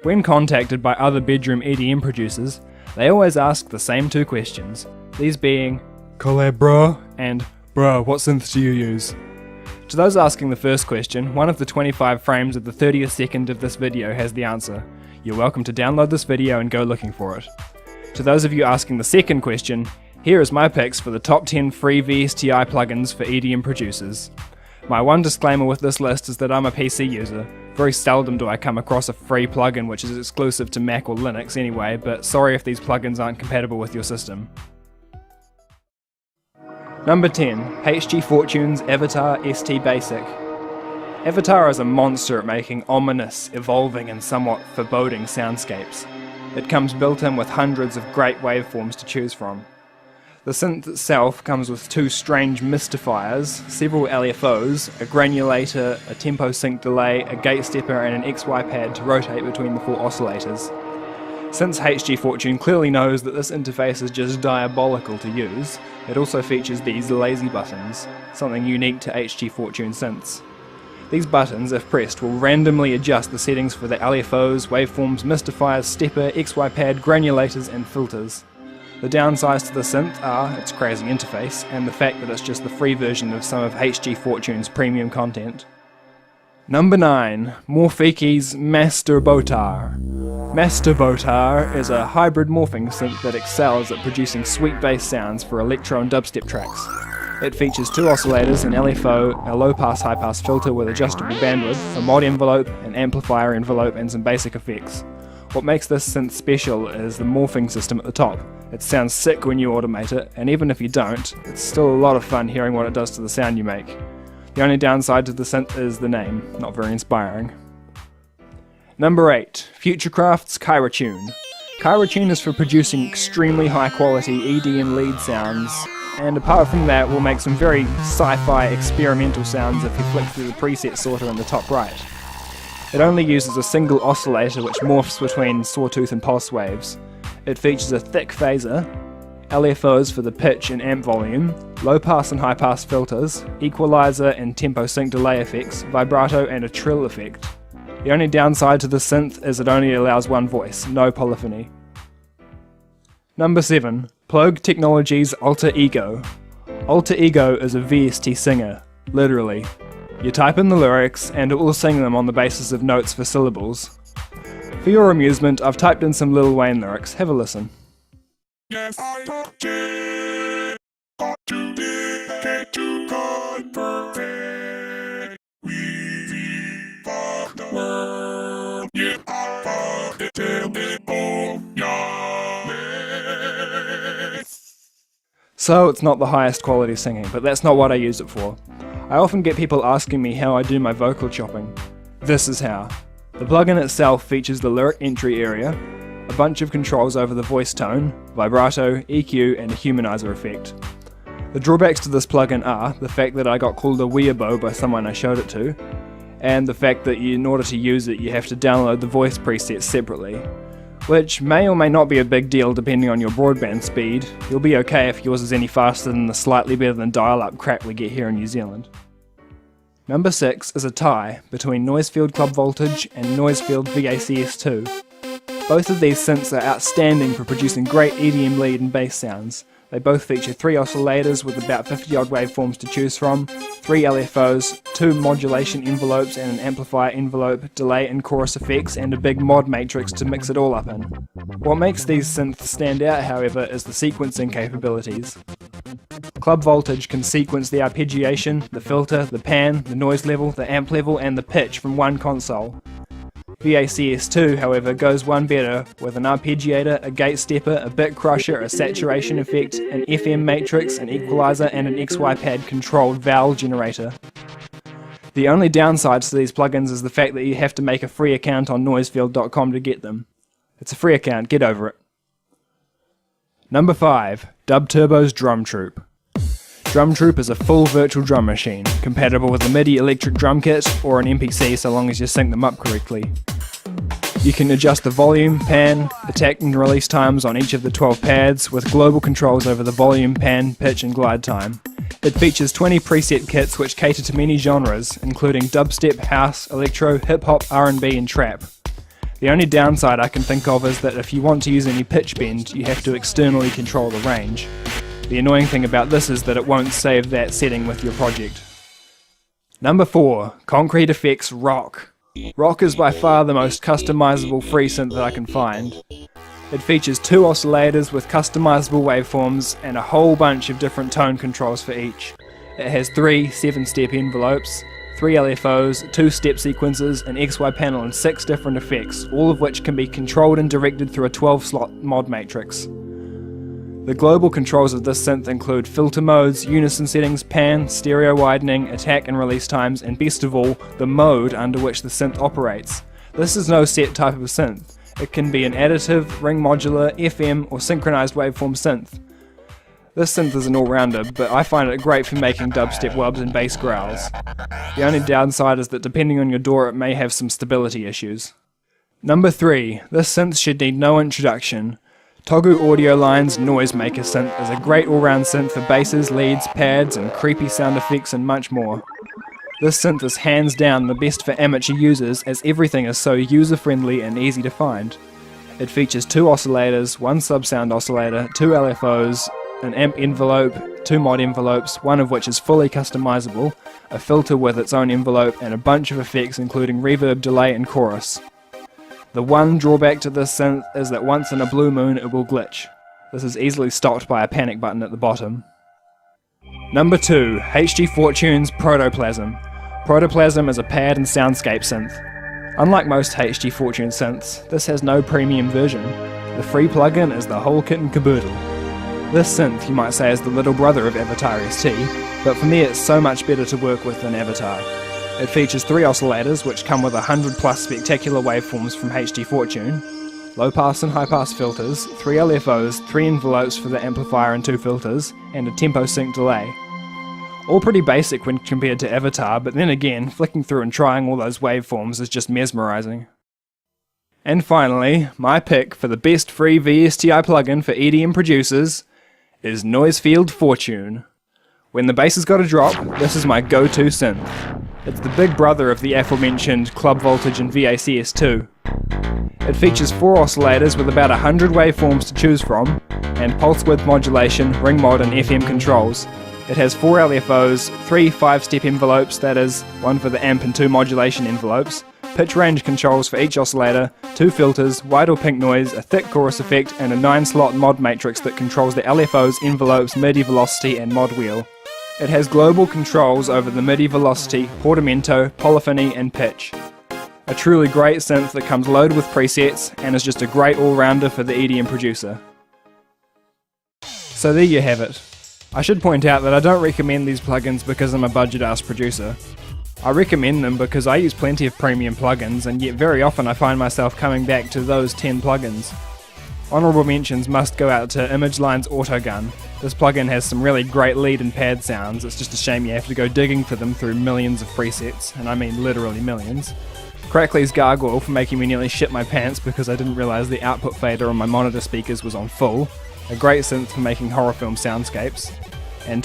When contacted by other bedroom EDM producers, they always ask the same two questions, these being, "Collab bro," and "Bro, what synths do you use?" To those asking the first question, one of the 25 frames of the 30th second of this video has the answer. You're welcome to download this video and go looking for it. To those of you asking the second question, here is my picks for the top 10 free VSTi plugins for EDM producers. My one disclaimer with this list is that I'm a PC user. Very seldom do I come across a free plugin which is exclusive to Mac or Linux anyway, but sorry if these plugins aren't compatible with your system. Number 10. HG Fortune's Avatar ST Basic. Avatar is a monster at making ominous, evolving and somewhat foreboding soundscapes. It comes built in with hundreds of great waveforms to choose from. The synth itself comes with two strange mystifiers, several LFOs, a granulator, a tempo sync delay, a gate stepper and an XY pad to rotate between the four oscillators. Since HG Fortune clearly knows that this interface is just diabolical to use, it also features these lazy buttons, something unique to HG Fortune synths. These buttons, if pressed, will randomly adjust the settings for the LFOs, waveforms, mystifiers, stepper, XY pad, granulators and filters. The downsides to the synth are its crazy interface and the fact that it's just the free version of some of HG Fortune's premium content. Number 9. Morphiki's Master Botar. Master Botar is a hybrid morphing synth that excels at producing sweet bass sounds for electro and dubstep tracks. It features two oscillators, an LFO, a low-pass high-pass filter with adjustable bandwidth, a mod envelope, an amplifier envelope and some basic effects. What makes this synth special is the morphing system at the top. It sounds sick when you automate it, and even if you don't, it's still a lot of fun hearing what it does to the sound you make. The only downside to the synth is the name, not very inspiring. Number 8. Futurecraft's Kyratune. Kyratune is for producing extremely high quality EDM lead sounds, and apart from that will make some very sci-fi experimental sounds if you flick through the preset sorter in the top right. It only uses a single oscillator which morphs between sawtooth and pulse waves. It features a thick phaser, LFOs for the pitch and amp volume, low pass and high pass filters, equalizer and tempo sync delay effects, vibrato and a trill effect. The only downside to the synth is it only allows one voice, no polyphony. Number 7. Plogue Technologies Alter Ego. Alter Ego is a VST singer, literally. You type in the lyrics and it will sing them on the basis of notes for syllables. For your amusement, I've typed in some Lil Wayne lyrics. Have a listen. Yes, I talked to God perfect. We fuck the world. Yeah, I fuck it till it all So it's not the highest quality singing, but that's not what I use it for. I often get people asking me how I do my vocal chopping. This is how. The plugin itself features the lyric entry area, a bunch of controls over the voice tone, vibrato, EQ and a humanizer effect. The drawbacks to this plugin are the fact that I got called a weeaboo by someone I showed it to, and the fact that in order to use it you have to download the voice presets separately, which may or may not be a big deal depending on your broadband speed. You'll be okay if yours is any faster than the slightly better than dial-up crap we get here in New Zealand. Number 6 is a tie between Noisefield Club Voltage and Noisefield VACS2. Both of these synths are outstanding for producing great EDM lead and bass sounds. They both feature 3 oscillators with about 50 odd waveforms to choose from, 3 LFOs, 2 modulation envelopes and an amplifier envelope, delay and chorus effects and a big mod matrix to mix it all up in. What makes these synths stand out, however, is the sequencing capabilities. Club Voltage can sequence the arpeggiation, the filter, the pan, the noise level, the amp level and the pitch from one console. VACS2, however, goes one better with an arpeggiator, a gate stepper, a bit crusher, a saturation effect, an FM matrix, an equalizer and an XY pad controlled vowel generator. The only downsides to these plugins is the fact that you have to make a free account on noisefield.com to get them. It's a free account, get over it. Number 5. Dub Turbo's Drum Troop. Drum Troop is a full virtual drum machine, compatible with a MIDI electric drum kit or an MPC so long as you sync them up correctly. You can adjust the volume, pan, attack and release times on each of the 12 pads with global controls over the volume, pan, pitch and glide time. It features 20 preset kits which cater to many genres, including dubstep, house, electro, hip-hop, R&B and trap. The only downside I can think of is that if you want to use any pitch bend, you have to externally control the range. The annoying thing about this is that it won't save that setting with your project. Number 4. Concrete Effects Rock. Rock is by far the most customizable free synth that I can find. It features 2 oscillators with customizable waveforms and a whole bunch of different tone controls for each. It has 3 7-step envelopes, 3 LFOs, 2 step sequences, an XY panel and 6 different effects, all of which can be controlled and directed through a 12-slot mod matrix. The global controls of this synth include filter modes, unison settings, pan, stereo widening, attack and release times, and best of all, the mode under which the synth operates. This is no set type of synth. It can be an additive, ring modular, FM or synchronized waveform synth. This synth is an all-rounder, but I find it great for making dubstep wubs and bass growls. The only downside is that depending on your DAW it may have some stability issues. Number 3. This synth should need no introduction. Togu Audio Line's Noisemaker synth is a great all-round synth for basses, leads, pads and creepy sound effects and much more. This synth is hands down the best for amateur users as everything is so user-friendly and easy to find. It features 2 oscillators, 1 sub-sound oscillator, 2 LFOs, an amp envelope, 2 mod envelopes, one of which is fully customizable, a filter with its own envelope, and a bunch of effects including reverb, delay and chorus. The one drawback to this synth is that once in a blue moon it will glitch. This is easily stopped by a panic button at the bottom. Number 2. HG Fortune's Protoplasm. Protoplasm is a pad and soundscape synth. Unlike most HG Fortune synths, this has no premium version. The free plugin is the whole kit and caboodle. This synth, you might say, is the little brother of Avatar ST, but for me it's so much better to work with than Avatar. It features 3 oscillators which come with 100 plus spectacular waveforms from HG Fortune, low pass and high pass filters, 3 LFOs, 3 envelopes for the amplifier and 2 filters, and a tempo sync delay. All pretty basic when compared to Avatar, but then again, flicking through and trying all those waveforms is just mesmerizing. And finally, my pick for the best free VSTi plugin for EDM producers is Noisefield Fortune. When the bass has got a drop, this is my go-to synth. It's the big brother of the aforementioned Club Voltage and VACS2. It features 4 oscillators with about 100 waveforms to choose from, and pulse width modulation, ring mod and FM controls. It has 4 LFOs, 3 5-step envelopes, that is, 1 for the amp and 2 modulation envelopes, pitch range controls for each oscillator, 2 filters, white or pink noise, a thick chorus effect, and a 9-slot mod matrix that controls the LFOs, envelopes, MIDI velocity, and mod wheel. It has global controls over the MIDI velocity, portamento, polyphony, and pitch. A truly great synth that comes loaded with presets and is just a great all-rounder for the EDM producer. So there you have it. I should point out that I don't recommend these plugins because I'm a budget-ass producer. I recommend them because I use plenty of premium plugins, and yet very often I find myself coming back to those 10 plugins. Honourable mentions must go out to ImageLine's Autogun. This plugin has some really great lead and pad sounds. It's just a shame you have to go digging for them through millions of presets, and I mean literally millions. Crackly's Gargoyle for making me nearly shit my pants because I didn't realise the output fader on my monitor speakers was on full. A great synth for making horror film soundscapes. And